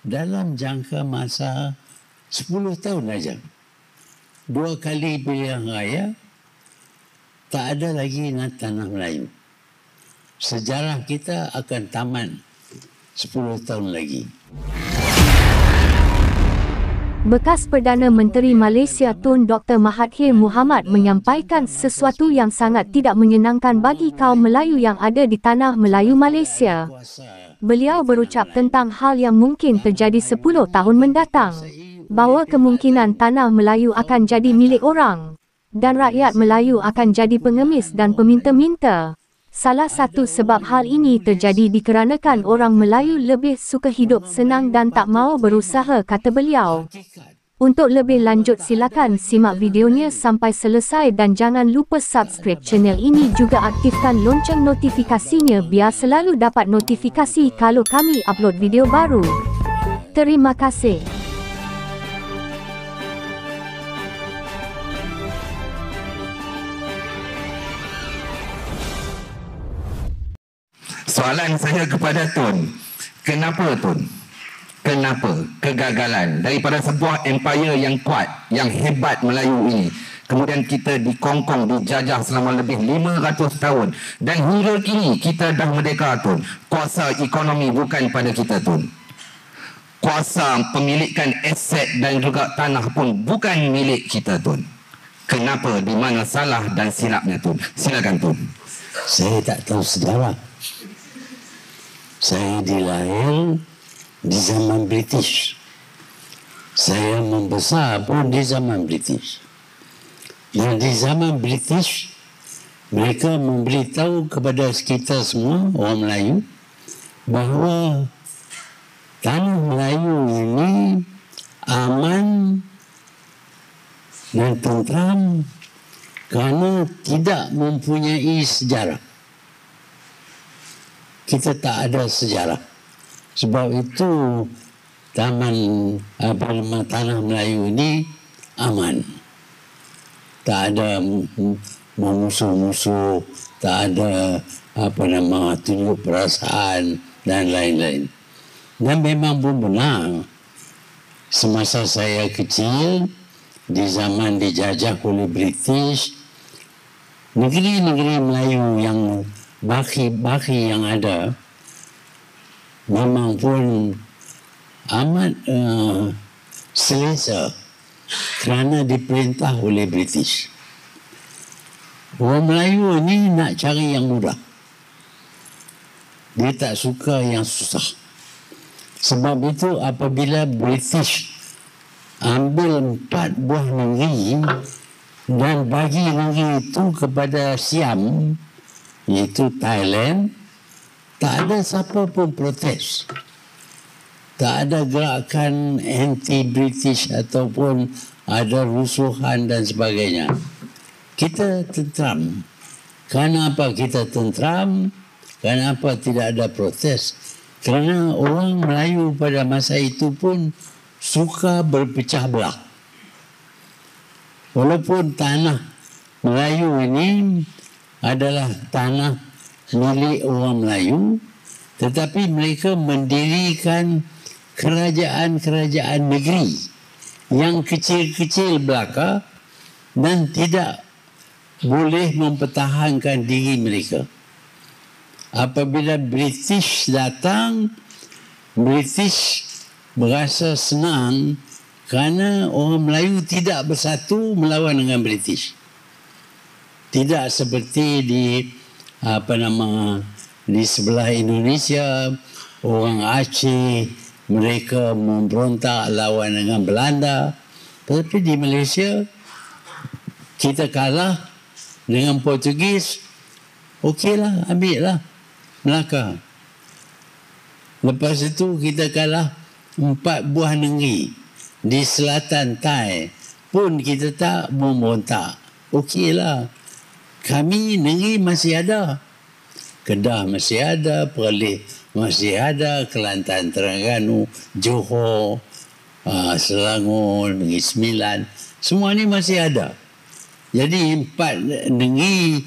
dalam jangka masa 10 tahun saja. 2 kali pilihan raya, tak ada lagi tanah Melayu. Sejarah kita akan tamat 10 tahun lagi. Bekas Perdana Menteri Malaysia Tun Dr. Mahathir Mohamad menyampaikan sesuatu yang sangat tidak menyenangkan bagi kaum Melayu yang ada di tanah Melayu Malaysia. Beliau berucap tentang hal yang mungkin terjadi 10 tahun mendatang, bahawa kemungkinan tanah Melayu akan jadi milik orang dan rakyat Melayu akan jadi pengemis dan peminta-minta. Salah satu sebab hal ini terjadi dikarenakan orang Melayu lebih suka hidup senang dan tak mahu berusaha, kata beliau. Untuk lebih lanjut silakan simak videonya sampai selesai dan jangan lupa subscribe channel ini, juga aktifkan lonceng notifikasinya biar selalu dapat notifikasi kalau kami upload video baru. Terima kasih. Soalan saya kepada Tun, kenapa Tun? Kenapa kegagalan daripada sebuah empire yang kuat, yang hebat Melayu ini, kemudian kita dikongkong, dijajah selama lebih 500 tahun dan hingga kini kita dah merdeka Tun. Kuasa ekonomi bukan pada kita Tun. Kuasa pemilikan aset dan juga tanah pun bukan milik kita Tun. Kenapa, di mana salah dan silapnya Tun? Silakan Tun. Saya tak tahu sejarah. Saya dilahir di zaman British. Saya membesar pun di zaman British. Dan di zaman British, mereka memberitahu kepada kita semua, orang Melayu, bahawa tanah Melayu ini aman dan tentram kerana tidak mempunyai sejarah. Kita tak ada sejarah. Sebab itu tanah Melayu ini aman. Tak ada musuh-musuh, tak ada tunjuk perasaan dan lain-lain. Dan memang pun benar, semasa saya kecil, di zaman dijajah oleh British, negeri-negeri Melayu yang baki yang ada memang pun amat selesa kerana diperintah oleh British. Orang Melayu ini nak cari yang mudah. Dia tak suka yang susah. Sebab itu apabila British ambil 4 buah negeri dan bagi negeri itu kepada Siam, iaitu Thailand, tak ada siapa pun protes. Tak ada gerakan anti-British ataupun ada rusuhan dan sebagainya. Kita tentram. Kenapa kita tentram? Kenapa tidak ada protes? Kerana orang Melayu pada masa itu pun suka berpecah belah. Walaupun tanah Melayu ini adalah tanah milik orang Melayu, tetapi mereka mendirikan kerajaan-kerajaan negeri yang kecil-kecil belaka dan tidak boleh mempertahankan diri mereka. Apabila British datang, British berasa senang kerana orang Melayu tidak bersatu melawan dengan British. Tidak seperti di di sebelah Indonesia, orang Aceh mereka memberontak lawan dengan Belanda. Tetapi di Malaysia kita kalah dengan Portugis, okeylah, ambillah Melaka. Lepas itu kita kalah 4 buah negeri di selatan Thai pun kita tak memberontak, okeylah. Kami negeri masih ada. Kedah masih ada, Perlis masih ada, Kelantan, Terengganu, Johor, Selangor, Negeri Sembilan, semua ni masih ada. Jadi 4 negeri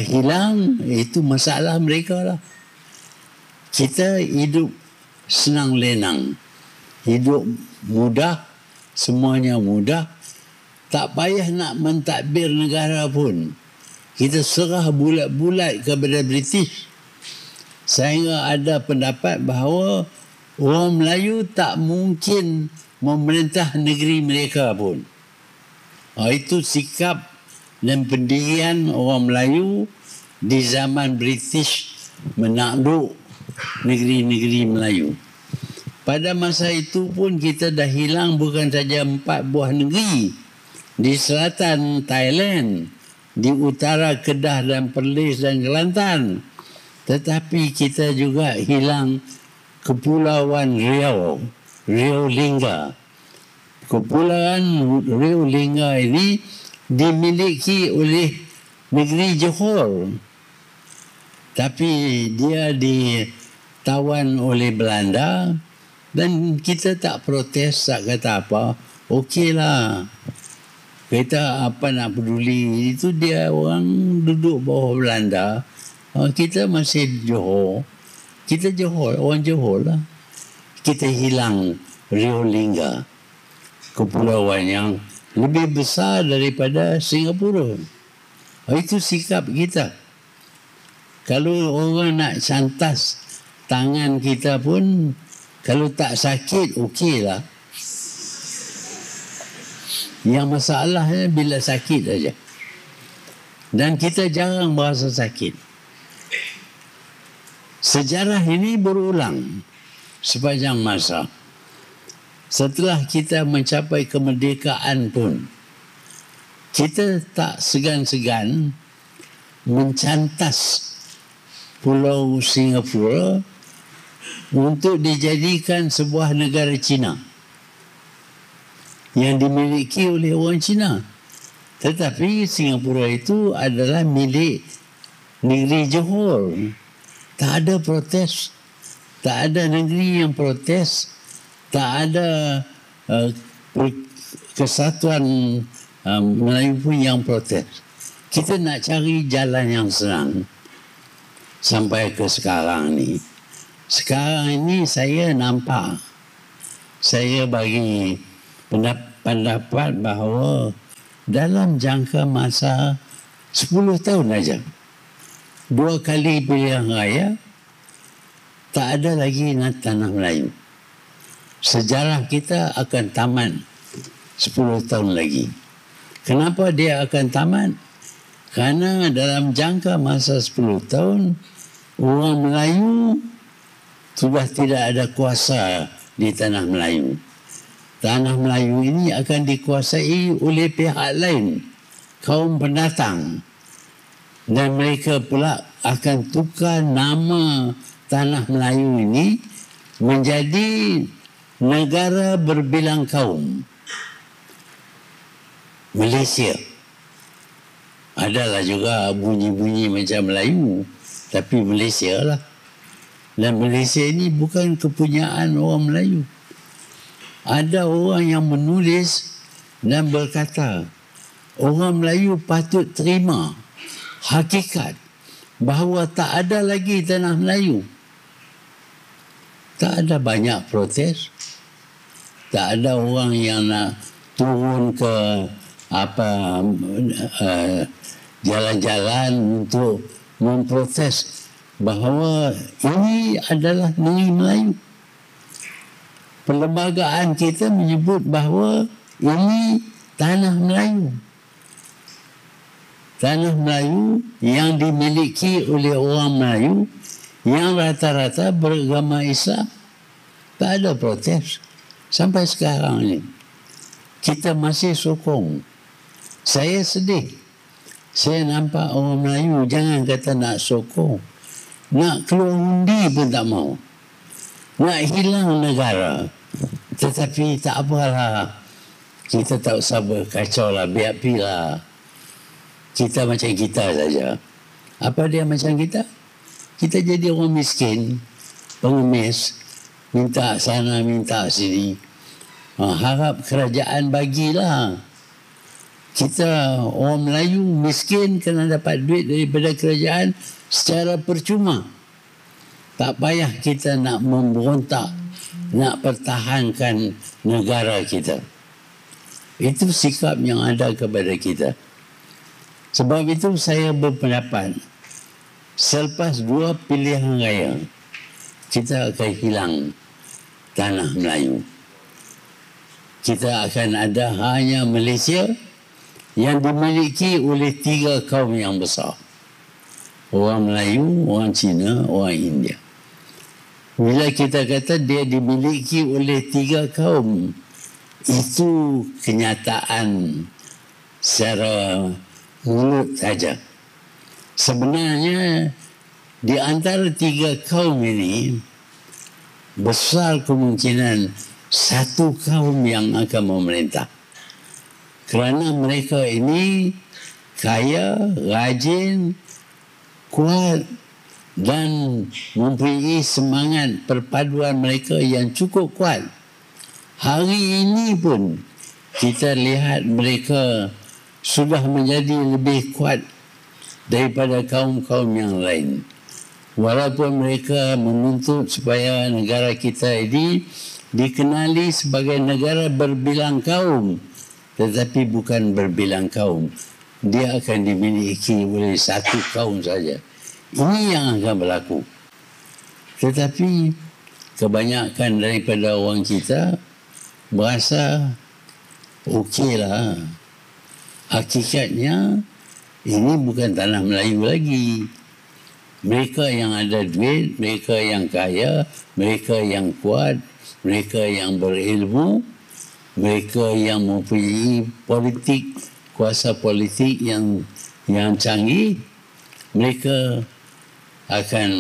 hilang, itu masalah mereka lah. Kita hidup senang lenang. hidup mudah, semuanya mudah. Tak payah nak mentadbir negara pun. Kita serah bulat-bulat kepada British. Sehingga ada pendapat bahawa orang Melayu tak mungkin memerintah negeri mereka pun. Itu sikap dan pendirian orang Melayu di zaman British menakluk negeri-negeri Melayu. Pada masa itu pun kita dah hilang bukan saja 4 buah negeri. Di selatan Thailand, di utara Kedah dan Perlis dan Kelantan. Tetapi kita juga hilang Kepulauan Riau, Riau Lingga. Kepulauan Riau Lingga ini dimiliki oleh negeri Johor. Tapi dia ditawan oleh Belanda dan kita tak protes, tak kata apa. Okeylah. Kita apa nak peduli, itu dia orang duduk bawah Belanda. Kita masih Johor. Kita Johor, orang Johor lah. Kita hilang Riau Lingga. Kepulauan yang lebih besar daripada Singapura. Itu sikap kita. Kalau orang nak cantas tangan kita pun, kalau tak sakit, okeylah. Yang masalahnya bila sakit saja. Dan kita jarang berasa sakit. Sejarah ini berulang sepanjang masa. Setelah kita mencapai kemerdekaan pun, kita tak segan-segan mencantas Pulau Singapura untuk dijadikan sebuah negara Cina yang dimiliki oleh orang Cina. Tetapi Singapura itu adalah milik negeri Johor. Tak ada protes. Tak ada negeri yang protes. Tak ada kesatuan Melayu pun yang protes. Kita nak cari jalan yang senang sampai ke sekarang ni. Sekarang ini saya nampak, saya bagi pendapat bahawa dalam jangka masa 10 tahun saja, 2 kali pilihan raya, tak ada lagi tanah Melayu. Sejarah kita akan tamat 10 tahun lagi. Kenapa dia akan tamat? Kerana dalam jangka masa 10 tahun, orang Melayu sudah tidak ada kuasa di tanah Melayu. Tanah Melayu ini akan dikuasai oleh pihak lain, kaum pendatang. Dan mereka pula akan tukar nama tanah Melayu ini menjadi negara berbilang kaum. Malaysia. Adalah juga bunyi-bunyi macam Melayu, tapi Malaysia lah. Dan Malaysia ini bukan kepunyaan orang Melayu. Ada orang yang menulis dan berkata, orang Melayu patut terima hakikat bahawa tak ada lagi tanah Melayu. Tak ada banyak protes. Tak ada orang yang nak turun ke jalan-jalan untuk memprotes bahawa ini adalah negeri Melayu. Perlembagaan kita menyebut bahawa ini tanah Melayu. Tanah Melayu yang dimiliki oleh orang Melayu yang rata-rata beragama Islam. Tak ada protes. Sampai sekarang ni kita masih sokong. Saya sedih. Saya nampak orang Melayu jangan kata nak sokong. Nak keluar undi pun tak mau. Nak hilang negara. Tetapi tak apalah. Kita tak usah berkacau lah. Biar pilah. Kita macam kita saja. Apa dia macam kita? Kita jadi orang miskin. Pengemis. Minta sana, minta sini. Harap kerajaan bagilah. Kita orang Melayu miskin kena dapat duit daripada kerajaan secara percuma. Tak payah kita nak memberontak nak pertahankan negara kita. Itu sikap yang ada kepada kita. Sebab itu saya berpendapat, selepas 2 pilihan raya, kita akan hilang tanah Melayu. Kita akan ada hanya Malaysia yang dimiliki oleh 3 kaum yang besar. Orang Melayu, orang Cina, orang India. Bila kita kata dia dimiliki oleh 3 kaum, itu kenyataan secara mulut saja. Sebenarnya di antara 3 kaum ini besar kemungkinan satu kaum yang akan memerintah. Kerana mereka ini kaya, rajin, kuat dan mempunyai semangat perpaduan mereka yang cukup kuat. Hari ini pun kita lihat mereka sudah menjadi lebih kuat daripada kaum-kaum yang lain. Walaupun mereka menuntut supaya negara kita ini dikenali sebagai negara berbilang kaum, tetapi bukan berbilang kaum. Dia akan dimiliki oleh satu kaum saja. Ini yang akan berlaku. Tetapi kebanyakan daripada orang kita berasa okeylah. Hakikatnya ini bukan tanah Melayu lagi. Mereka yang ada duit, mereka yang kaya, mereka yang kuat, mereka yang berilmu, mereka yang mempunyai politik, kuasa politik yang canggih, mereka akan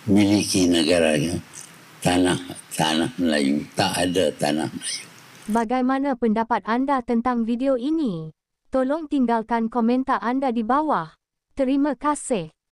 miliki negaranya. Tanah Melayu. Tak ada tanah Melayu. Bagaimana pendapat anda tentang video ini? Tolong tinggalkan komentar anda di bawah. Terima kasih.